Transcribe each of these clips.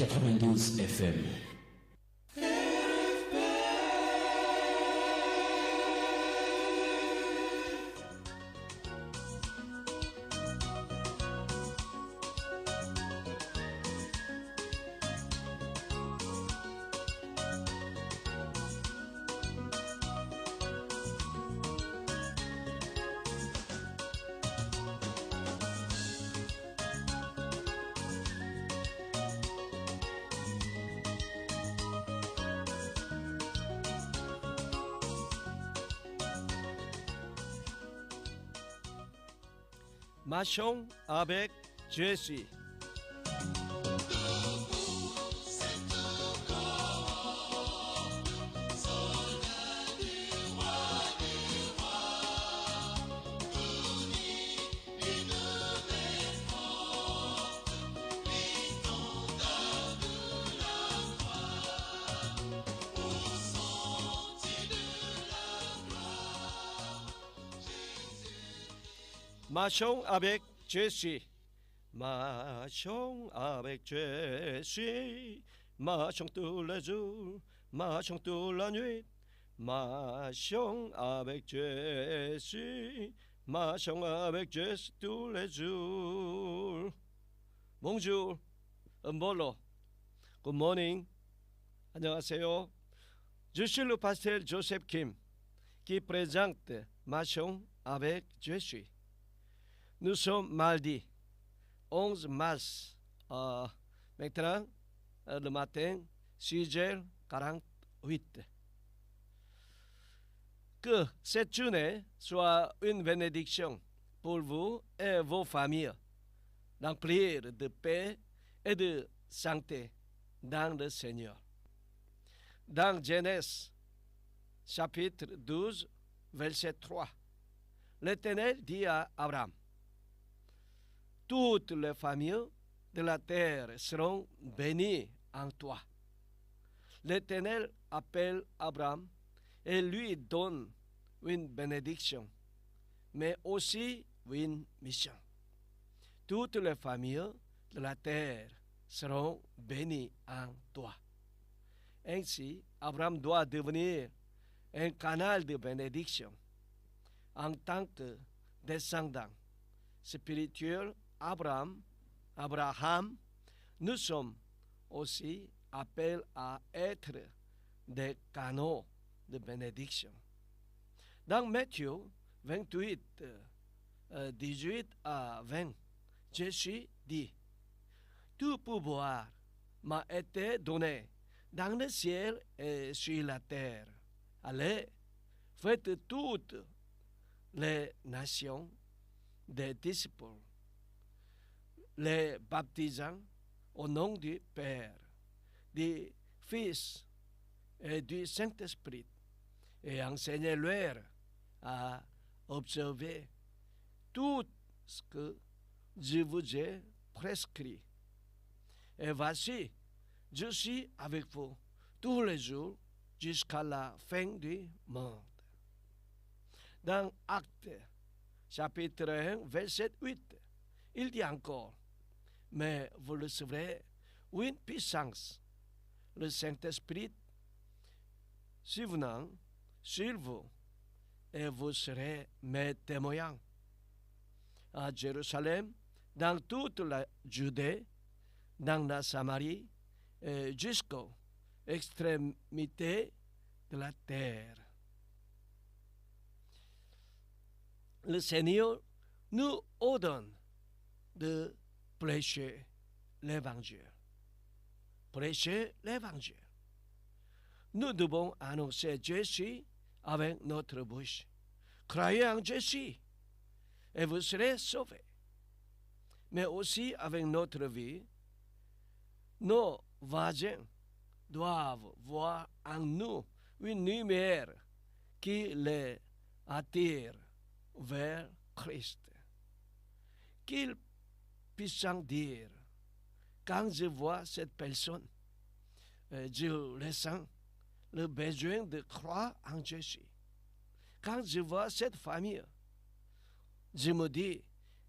92 FM. Marchons avec Jésus. Marchons avec Jésus. Marchons avec Jésus. Marchons tous les jours. Marchons toute la nuit. Marchons avec Jésus. Marchons avec Jésus tous les jours. Bonjour. Mbolo. Good morning. 안녕하세요. Je suis le pasteur Joseph Kim qui présente Marchons avec Jésus. Nous sommes mardi 11 mars. Maintenant, le matin, 6h48. Que cette journée soit une bénédiction pour vous et vos familles, remplir de paix et de santé dans le Seigneur. Dans Genèse, chapitre 12, verset 3, l'Éternel dit à Abraham: toutes les familles de la terre seront bénies en toi. L'Éternel appelle Abraham et lui donne une bénédiction, mais aussi une mission. Toutes les familles de la terre seront bénies en toi. Ainsi, Abraham doit devenir un canal de bénédiction en tant que descendant spirituel. Abraham, nous sommes aussi appelés à être des canaux de bénédiction. Dans Matthieu 28, 18 à 20, Jésus dit: tout pouvoir m'a été donné dans le ciel et sur la terre. Allez, faites toutes les nations des disciples, les baptisant au nom du Père, du Fils et du Saint-Esprit, et enseignez-leur à observer tout ce que je vous ai prescrit. Et voici, je suis avec vous tous les jours jusqu'à la fin du monde. Dans Actes, chapitre 1, verset 8, il dit encore: mais vous recevrez une puissance, le Saint-Esprit survenant sur vous, et vous serez mes témoins à Jérusalem, dans toute la Judée, dans la Samarie, et jusqu'aux extrémités de la terre. Le Seigneur nous ordonne de prêcher l'Évangile. Prêcher l'Évangile. Nous devons annoncer Jésus avec notre bouche. Croyez en Jésus et vous serez sauvés. Mais aussi avec notre vie, nos voisins doivent voir en nous une lumière qui les attire vers Christ. Qu'ils puissent dire: quand je vois cette personne, je ressens le besoin de croire en Jésus. Quand je vois cette famille, je me dis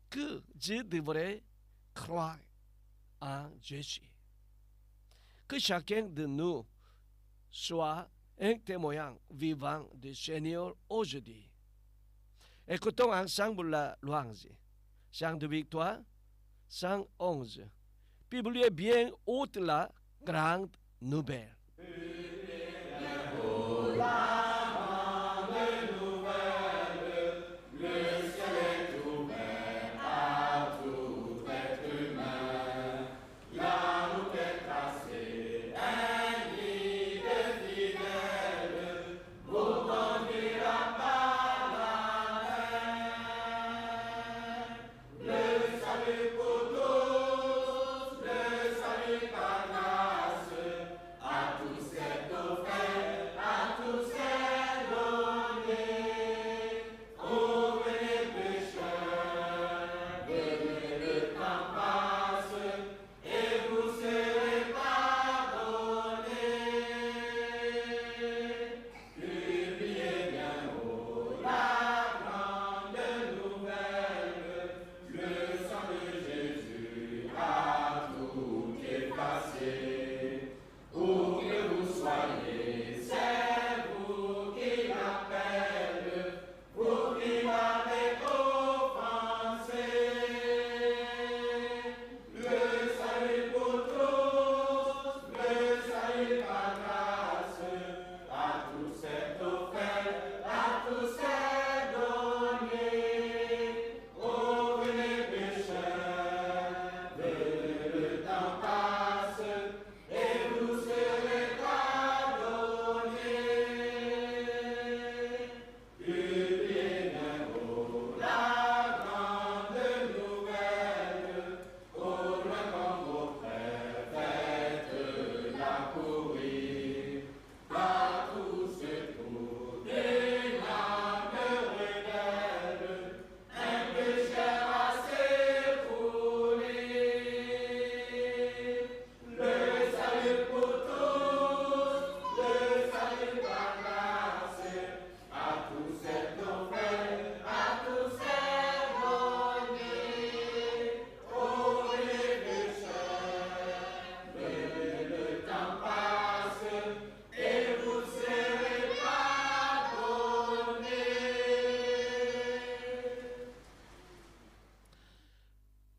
que je devrais croire en Jésus. que chacun de nous soit un témoin vivant du Seigneur aujourd'hui. Écoutons ensemble la louange. Chant de victoire, 111. Publiez bien haute la grande nouvelle.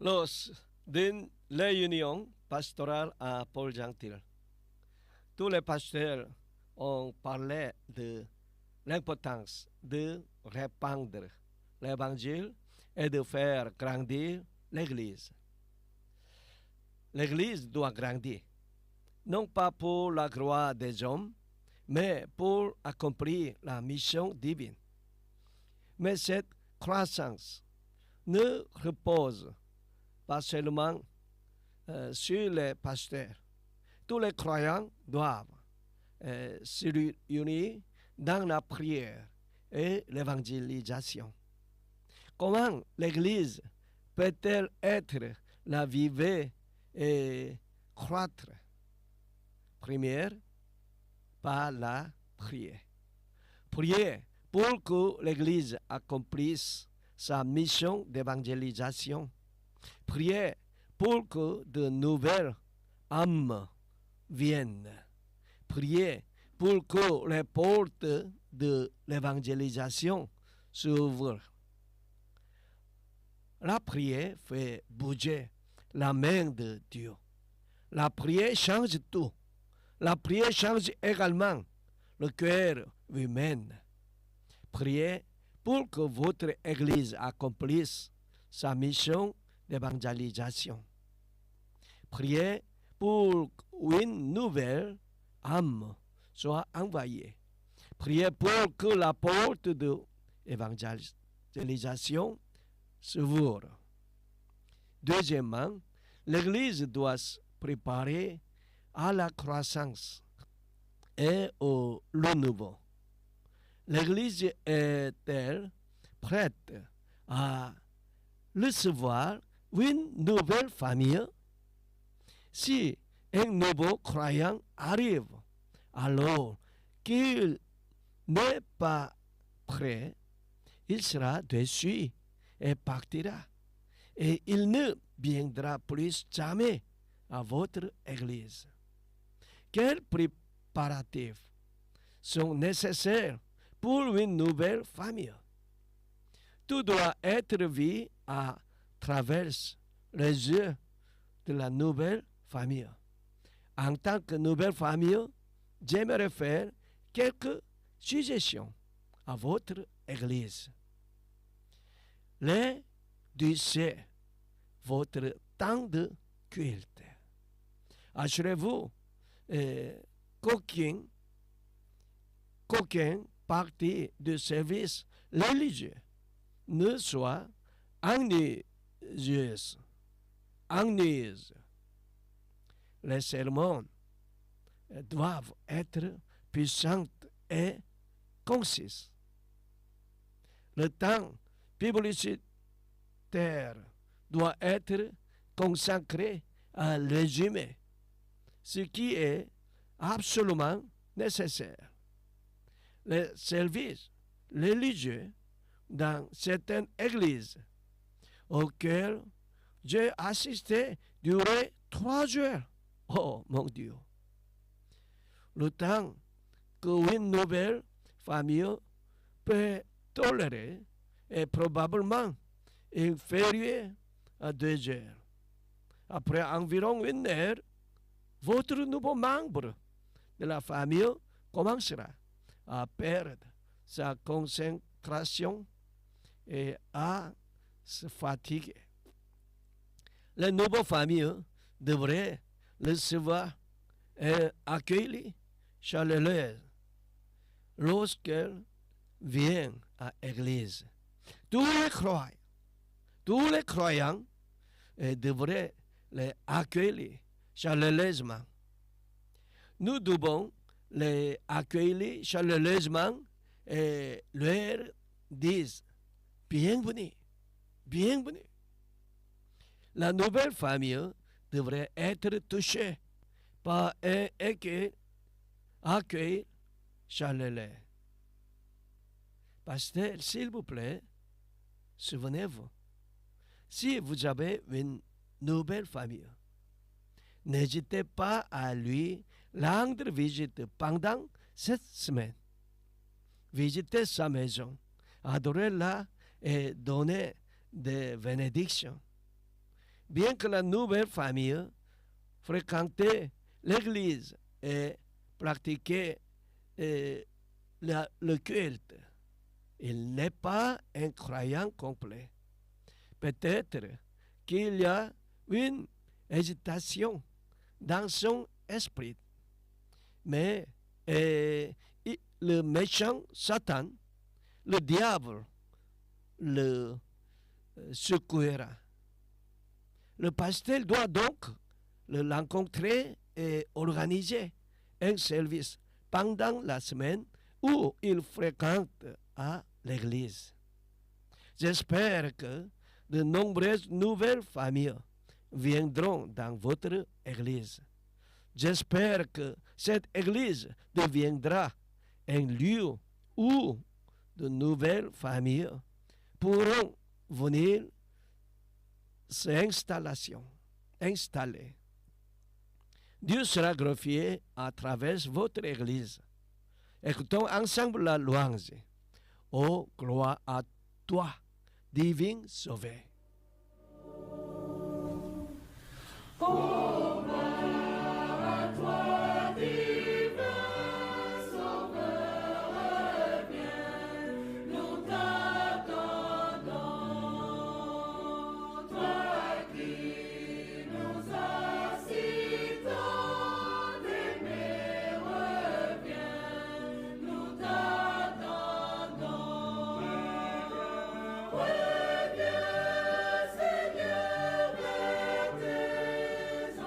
Lors d'une réunion pastorale à Paul-Gentil, tous les pasteurs ont parlé de l'importance de répandre l'évangile et de faire grandir l'Église. L'Église doit grandir, non pas pour la gloire des hommes, mais pour accomplir la mission divine. Mais cette croissance ne repose pas seulement sur les pasteurs. Tous les croyants doivent se réunir dans la prière et l'évangélisation. Comment l'Église peut-elle être la vivée et croître? Première, par la prière. Prier pour que l'Église accomplisse sa mission d'évangélisation. Prier pour que de nouvelles âmes viennent. Prier pour que les portes de l'évangélisation s'ouvrent. La prière fait bouger la main de Dieu. La prière change tout. La prière change également le cœur humain. Priez pour que votre Église accomplisse sa mission d'évangélisation. Priez pour qu'une nouvelle âme soit envoyée. Priez pour que la porte de l'évangélisation s'ouvre. Deuxièmement, l'Église doit se préparer à la croissance et au renouveau. L'Église est-elle prête à recevoir une nouvelle famille? Si un nouveau croyant arrive, alors qu'il n'est pas prêt, il sera déçu et partira. Et il ne viendra plus jamais à votre Église. Quels préparatifs sont nécessaires pour une nouvelle famille? Tout doit être vu à travers les yeux de la nouvelle famille. En tant que nouvelle famille, j'aimerais faire quelques suggestions à votre Église. Réduisez votre temps de culte. Assurez-vous qu'aucune partie du service religieux ne soit ennuyeuse. Les sermons doivent être puissants et concis. Le temps publicitaire doit être consacré à résumer ce qui est absolument nécessaire. Les services religieux dans certaines églises auxquelles j'ai assisté duraient 3 heures. Oh mon Dieu! Le temps qu'une nouvelle famille peut tolérer est probablement inférieur à 2 heures. Après environ 1 heure, votre nouveau membre de la famille commencera à perdre sa concentration et à se fatiguer. Les nouvelles familles devraient recevoir et accueillir chaleureuse lorsqu'elles viennent à l'église. Tous les croyants devraient les accueillir chaleureusement. Nous devons les accueillir chaleureusement et leur dire bienvenue, bienvenue. La nouvelle famille devrait être touchée par un accueil chaleureux. Pasteur, s'il vous plaît, souvenez-vous, si vous avez une nouvelle famille, n'hésitez pas à lui rendre visite pendant cette semaine. Visitez sa maison, adorez-la et donnez des bénédictions. Bien que la nouvelle famille fréquente l'église et pratique le culte, il n'est pas un croyant complet. Peut-être qu'il y a une hésitation dans son esprit. Mais le méchant Satan, le diable, le secouera. Le pasteur doit donc le rencontrer et organiser un service pendant la semaine où il fréquente à l'église. J'espère que de nombreuses nouvelles familles viendront dans votre église. J'espère que cette église deviendra un lieu où de nouvelles familles pourront venir s'installer. Dieu sera glorifié à travers votre église. Écoutons ensemble la louange. Oh, gloire à toi, divin Sauveur. Oh, gloire à toi, divin Sauveur, viens, nous t'attendons, toi qui nous assistons d'aimer, reviens, nous t'attendons. Reviens, Seigneur, vers tes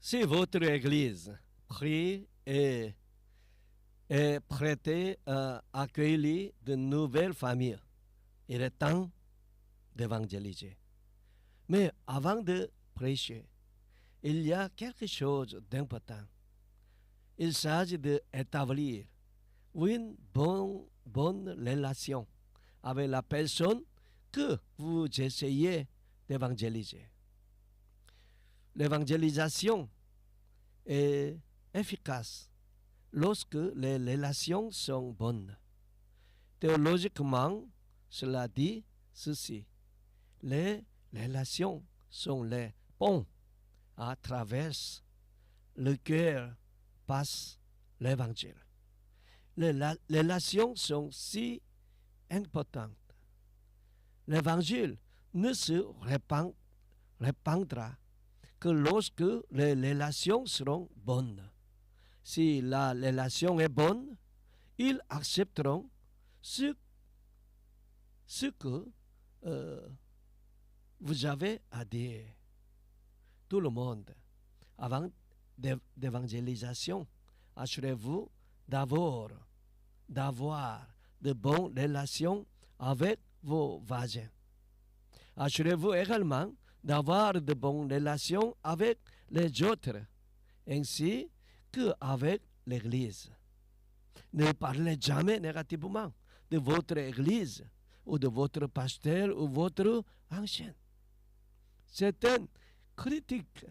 Si votre Église prie et est prête à accueillir de nouvelles familles, il est temps d'évangéliser. Mais avant de prêcher, il y a quelque chose d'important. Il s'agit d'établir une bonne relation avec la personne que vous essayez d'évangéliser. L'évangélisation est efficace lorsque les relations sont bonnes. Théologiquement, cela dit ceci. Les relations sont les ponts à travers lequel passe l'évangile. Les relations sont si importantes. L'évangile ne se répandra que lorsque les relations seront bonnes. Si la relation est bonne, ils accepteront ce que vous avez à dire. Tout le monde, avant d'évangélisation, assurez-vous d'avoir de bonnes relations avec vos voisins. Assurez-vous également d'avoir de bonnes relations avec les autres, ainsi qu'avec l'Église. Ne parlez jamais négativement de votre Église ou de votre pasteur ou votre ancien. Certains critiquent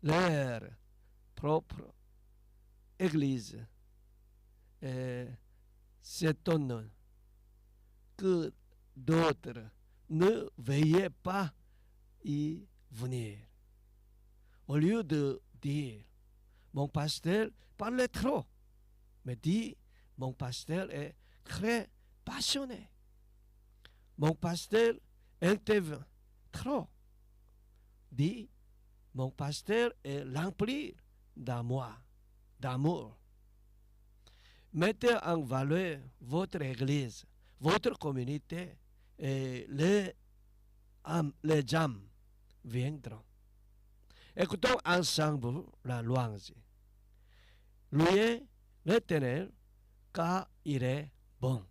leur propre Église et s'étonnent que d'autres ne veuillent pas y venir. Au lieu de dire mon pasteur parle trop, mais dit mon pasteur est très passionné. Mon pasteur intervient trop. Dit mon pasteur est rempli d'amour. Mettez en valeur votre église, votre communauté et les âmes viendront. Écoutons ensemble la louange. Louez l'Éternel car il est bon.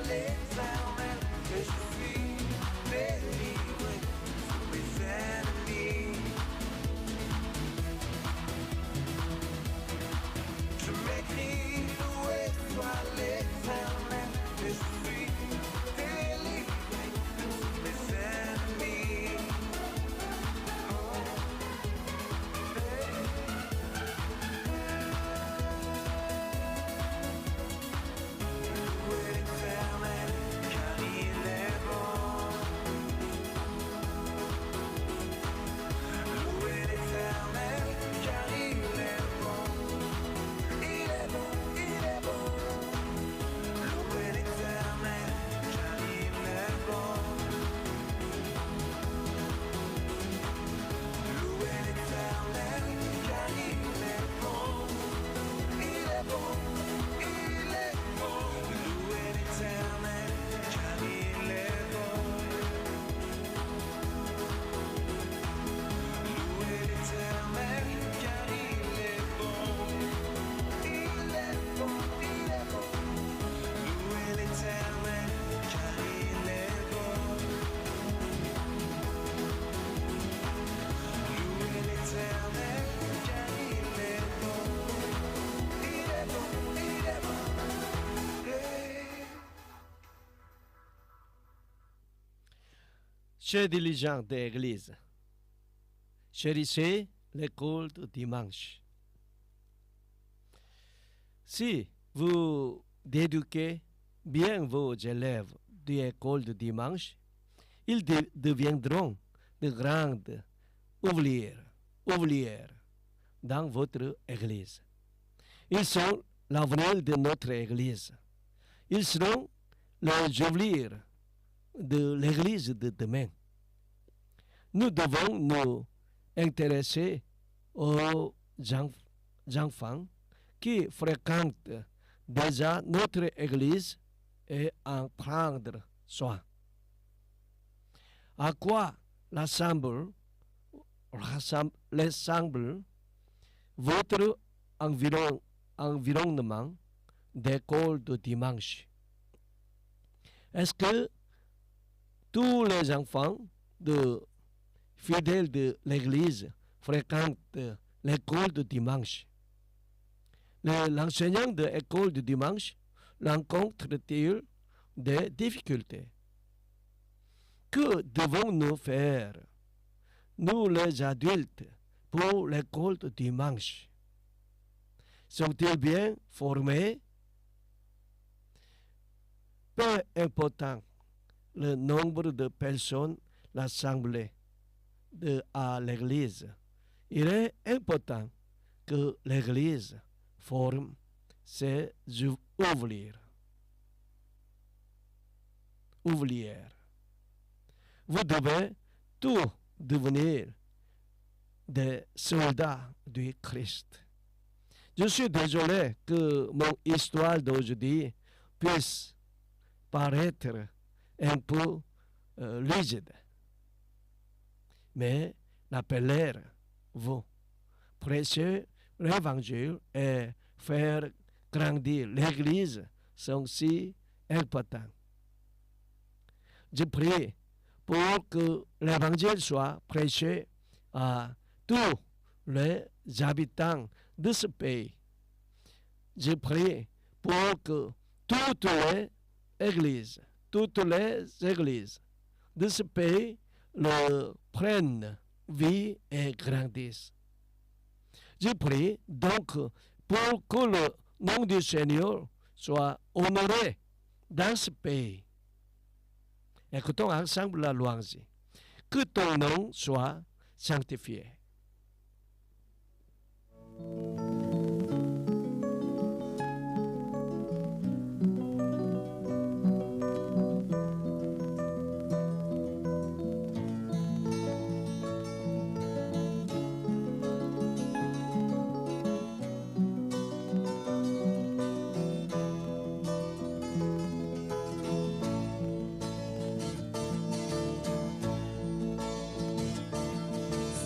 l'éternel, et je suis délivré de mes ennemis. Je m'écris, loué soit l'éternel, et je suis délivré de mes ennemis. Loué l'éternel, car il est bon. Loué l'éternel, car il est bon. Il est bon, il est bon. Loué l'éternel, car il est bon. Loué l'éternel, car il est bon. Il est bon, il est bon. Loué l'éternel, car il est bon. Loué l'éternel, car il est bon. Il est bon, il est bon. Loué l'éternel, car il est bon. Loué l'éternel, car il est bon. Il est bon, il est bon. Chers dirigeants de l'Église, chérissez l'école du dimanche. Si vous éduquez bien vos élèves de l'école du dimanche, ils deviendront de grandes ouvrières dans votre Église. Ils sont l'avenir de notre Église. Ils seront les ouvriers de l'Église de demain. Nous devons nous intéresser aux enfants qui fréquentent déjà notre Église et en prendre soin. À quoi ressemble votre environnement d'école de dimanche? Est-ce que tous les enfants fidèles de l'Église fréquentent l'école de dimanche? L'enseignant de l'école de dimanche rencontre-t-il des difficultés? Que devons-nous faire, nous les adultes, pour l'école de dimanche? Sont-ils bien formés? Peu important le nombre de personnes rassemblées à l'église, il est important que l'église forme ses ouvrières. Vous devez tous devenir des soldats du Christ. Je suis désolé que mon histoire d'aujourd'hui puisse paraître un peu rigide. Mais l'appelez-vous prêcher l'évangile et faire grandir l'Église sont si importants. Je prie pour que l'évangile soit prêché à tous les habitants de ce pays. Je prie pour que toutes les églises de ce pays le prennent vie et grandissent. Je prie donc pour que le nom du Seigneur soit honoré dans ce pays. Écoutons ensemble la louange. Que ton nom soit sanctifié.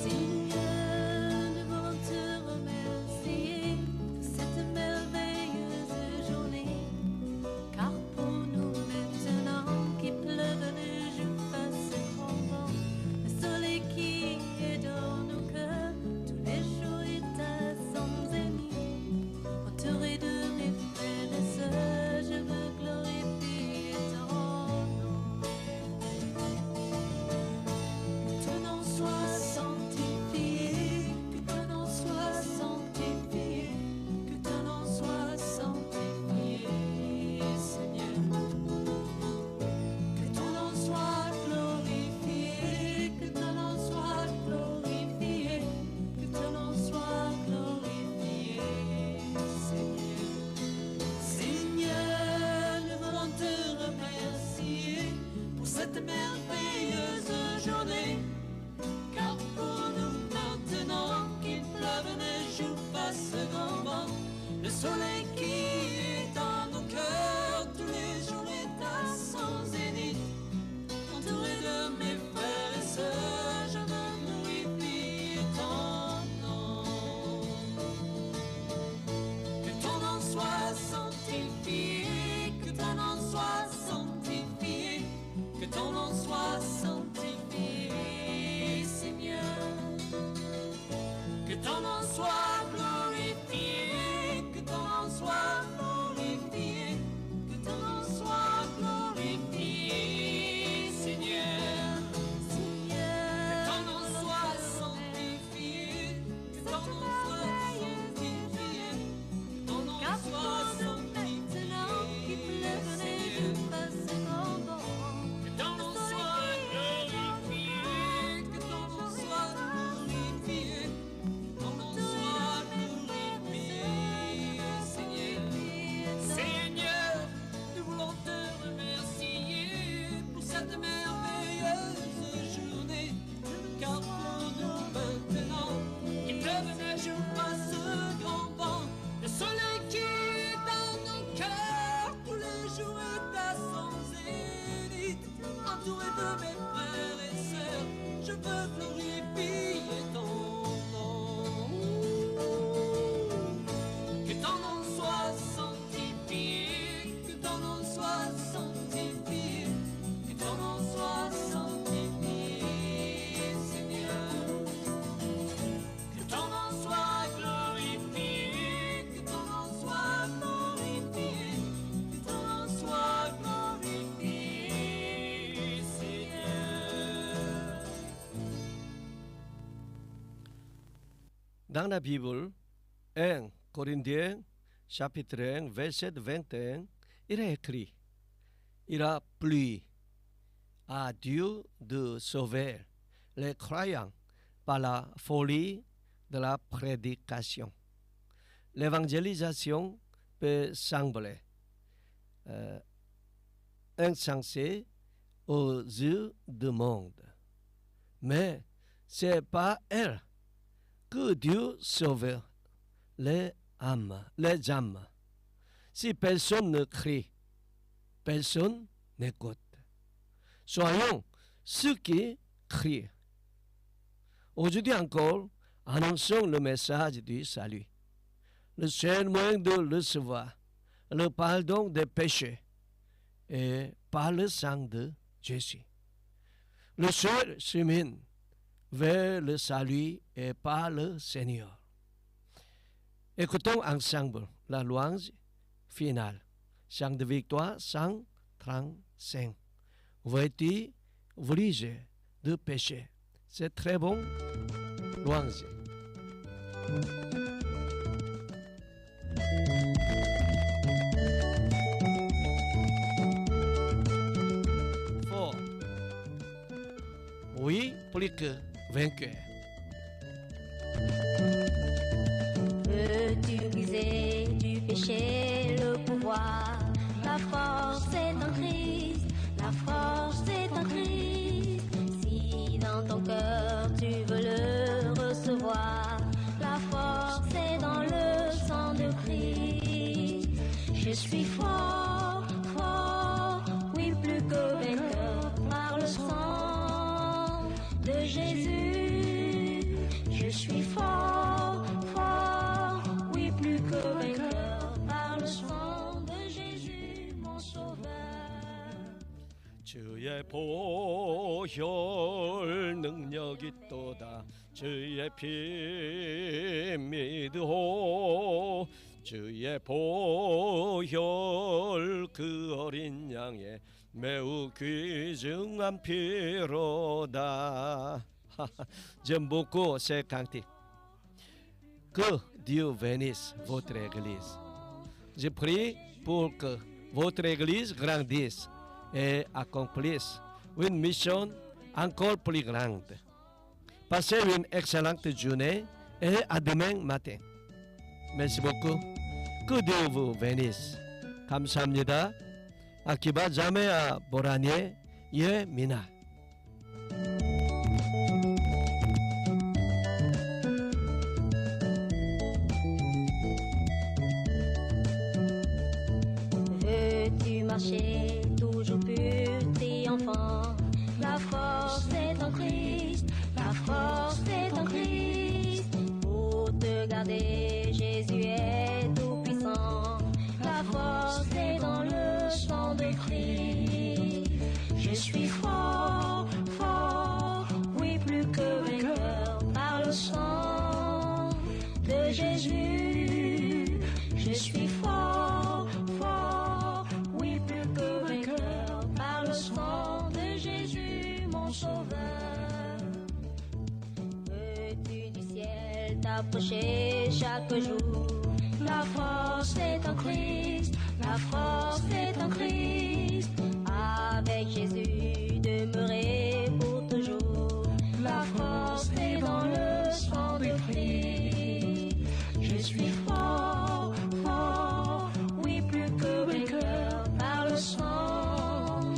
Seigneur, nous voulons te remercier. cette merveilleuse journée. Car pour nous maintenant, qu'il pleuve, neige ou fasse grand vent, le soleil qui est dans nos cœurs tous les jours est à son zénith. Entouré de mes frères et sœurs, je veux glorifier ton nom. Que ton nom soit sanctifié, que ton nom soit sanctifié, que ton nom soit sanctifié, Seigneur. Que ton nom soit glorifié, que ton nom soit glorifié, que ton nom soit glorifié, Seigneur. Que ton nom soit sanctifié, que ton nom soit sanctifié, que ton nom soit sanctifié, Seigneur. Que ton nom soit glorifié, que ton nom soit glorifié, ton nom soit glorifié, Seigneur. Seigneur, nous voulons te remercier pour cette merveilleuse journée. Car pour nous maintenant, qu'il pleuve, neige ou fasse grand vent, le soleil qui est dans nos cœurs tous les jours est à son zénith. Entouré de mes frères et sœurs, je veux glorifier ton nom. Que ton nom soit sanctifié, que ton nom soit sanctifié, que ton nom soit sanctifié, Seigneur. Que ton nom soit glorifié, que ton nom soit glorifié, que ton nom soit glorifié, Seigneur. Dans la Bible, 1 Corinthiens, chapitre 1, verset 21, il est écrit, il a plu à Dieu de sauver les croyants par la folie de la prédication. L'évangélisation peut sembler insensée aux yeux du monde, mais c'est pas elle que Dieu sauve les âmes. Si personne ne crie, personne n'écoute. Soyons ceux qui crient. Aujourd'hui encore, annonçons le message du salut. Le seul moyen de recevoir le pardon des péchés est par le sang de Jésus. Le seul chemin vers le salut est par le Seigneur. Écoutons ensemble la louange finale. Chant de victoire 135. Vêtu, obligé de péché. C'est très bon. Louange. Fort. Oui, plus que vainqueur. Veux-tu briser du péché le pouvoir? La force est en Christ, la force est en Christ. Si dans ton cœur tu veux le recevoir, la force est dans le sang de Christ. Je suis fort, fort, oui plus que vainqueur par le sang de Jésus. Je suis fort, fort, oui plus que vainqueur par le sang de Jésus, mon sauveur. 주의 보혈 능력이 있도다. 주의 피 믿으오. 주의 보혈 그 어린 양의 매우 귀중한 피로다. J'aime beaucoup ce cantique. Que Dieu bénisse votre église. Je prie pour que votre église grandisse et accomplisse une mission encore plus grande. Passez une excellente journée et à demain matin. Merci beaucoup. Que Dieu vous bénisse. 감사합니다. 아키바 자메아 보라니에 예 미나. Veux-tu marcher toujours pur, t'es enfant? La force est en Christ, la force est en Christ. Pour te garder, Jésus est tout puissant. La force est dans le sang de Christ. Je suis fort, fort, oui plus que vainqueur par le sang de Jésus. Je suis fort, fort, oui plus que vainqueur par le sang de Jésus, mon sauveur. Veux-tu du ciel t'approcher chaque jour? La force est en Christ, la force est en Christ. Avec Jésus demeurer pour toujours. La force est dans le sang de Christ. Je suis fort, fort, oui plus que vainqueur par le sang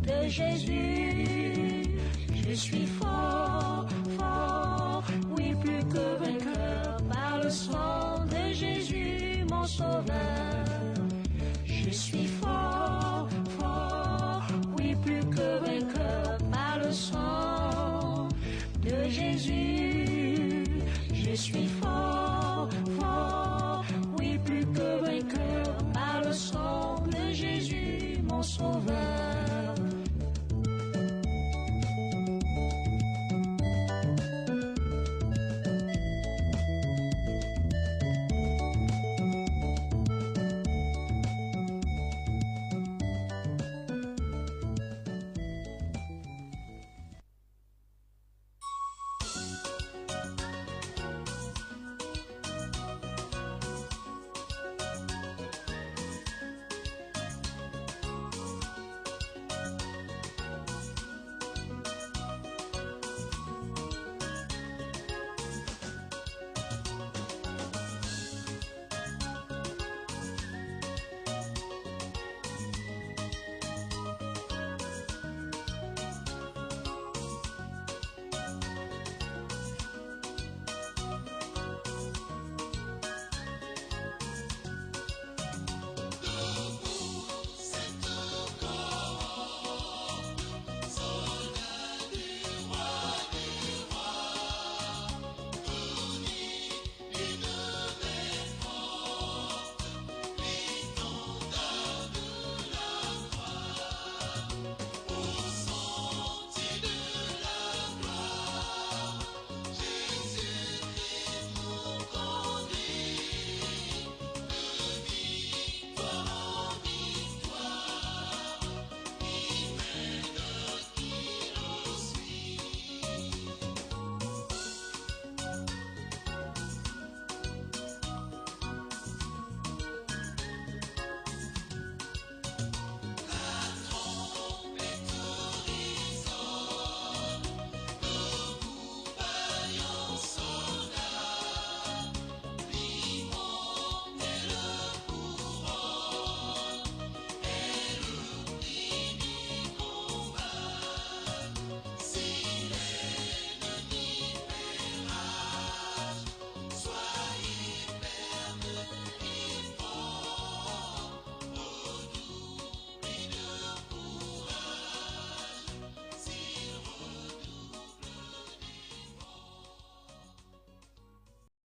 de Jésus. Je suis fort, fort, oui plus que vainqueur par le sang de Jésus, mon sauveur. Je suis fort, fort, oui plus que vainqueur par le sang de Jésus. Je suis fort, fort, oui plus que vainqueur par le sang de Jésus, mon sauveur.